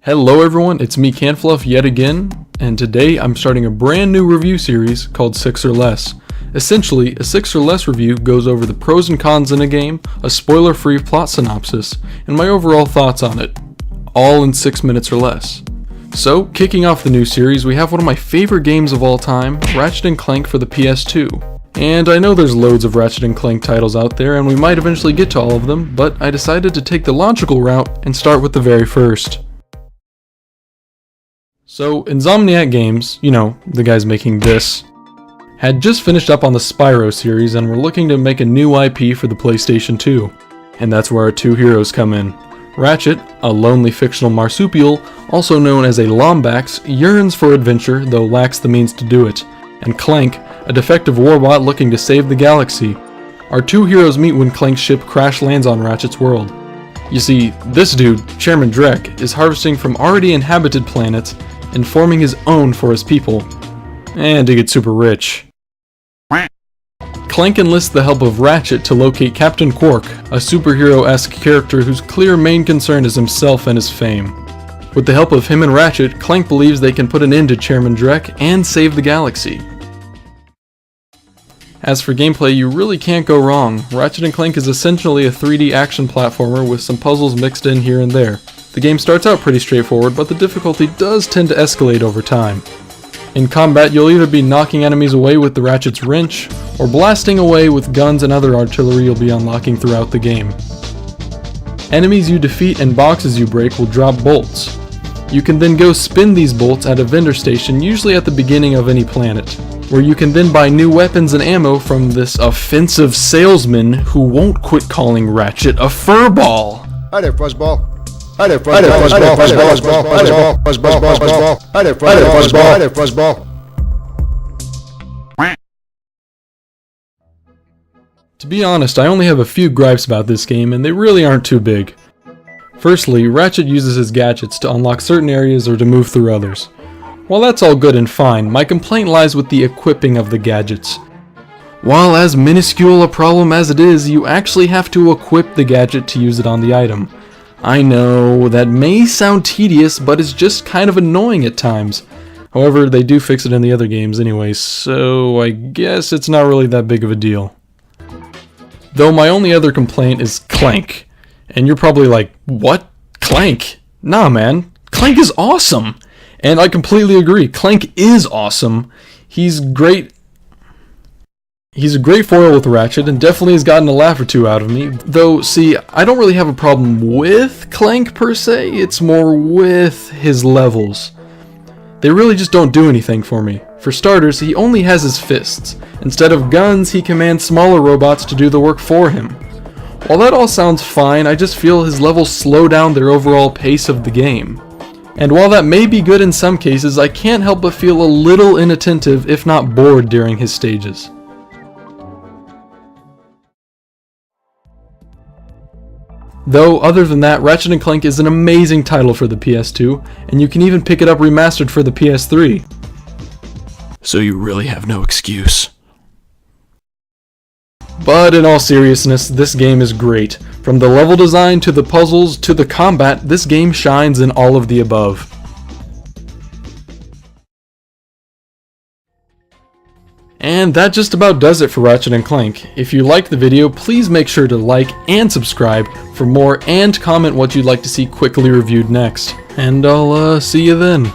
Hello everyone, it's me Canfluff yet again, and today I'm starting a brand new review series called 6 or Less. Essentially, a 6 or Less review goes over the pros and cons in a game, a spoiler-free plot synopsis, and my overall thoughts on it, all in 6 minutes or less. So, kicking off the new series, we have one of my favorite games of all time, Ratchet and Clank for the PS2. And I know there's loads of Ratchet and Clank titles out there, and we might eventually get to all of them, but I decided to take the logical route and start with the very first. So, Insomniac Games, you know, the guys making this, had just finished up on the Spyro series and were looking to make a new IP for the PlayStation 2. And that's where our two heroes come in. Ratchet, a lonely fictional marsupial, also known as a Lombax, yearns for adventure though lacks the means to do it. And Clank, a defective warbot looking to save the galaxy. Our two heroes meet when Clank's ship crash lands on Ratchet's world. You see, this dude, Chairman Drek, is harvesting from already inhabited planets and forming his own for his people, and to get super rich. Clank enlists the help of Ratchet to locate Captain Quark, a superhero-esque character whose clear main concern is himself and his fame. With the help of him and Ratchet, Clank believes they can put an end to Chairman Drek and save the galaxy. As for gameplay, you really can't go wrong. Ratchet and Clank is essentially a 3D action platformer with some puzzles mixed in here and there. The game starts out pretty straightforward, but the difficulty does tend to escalate over time. In combat, you'll either be knocking enemies away with the Ratchet's wrench, or blasting away with guns and other artillery you'll be unlocking throughout the game. Enemies you defeat and boxes you break will drop bolts. You can then go spin these bolts at a vendor station, usually at the beginning of any planet, where you can then buy new weapons and ammo from this offensive salesman who won't quit calling Ratchet a furball. Hi there, fuzzball. Hi there, fuzzball. Hi there, fuzzball. Hi there, fuzzball. Hi there, fuzzball. Hi there, fuzzball. To be honest, I only have a few gripes about this game, and they really aren't too big. Firstly, Ratchet uses his gadgets to unlock certain areas or to move through others. While that's all good and fine, my complaint lies with the equipping of the gadgets. While as minuscule a problem as it is, you actually have to equip the gadget to use it on the item. I know, that may sound tedious, but it's just kind of annoying at times. However, they do fix it in the other games anyway, so I guess it's not really that big of a deal. Though my only other complaint is Clank. And you're probably like, what? Clank? Nah man, Clank is awesome! And I completely agree, Clank is awesome. He's great. He's a great foil with Ratchet and definitely has gotten a laugh or two out of me. Though, see, I don't really have a problem with Clank per se, it's more with his levels. They really just don't do anything for me. For starters, he only has his fists. Instead of guns, he commands smaller robots to do the work for him. While that all sounds fine, I just feel his levels slow down their overall pace of the game. And while that may be good in some cases, I can't help but feel a little inattentive, if not bored, during his stages. Though, other than that, Ratchet & Clank is an amazing title for the PS2, and you can even pick it up remastered for the PS3. So you really have no excuse. But in all seriousness, this game is great. From the level design to the puzzles to the combat, this game shines in all of the above. And that just about does it for Ratchet & Clank. If you liked the video, please make sure to like and subscribe for more and comment what you'd like to see quickly reviewed next. And I'll see you then.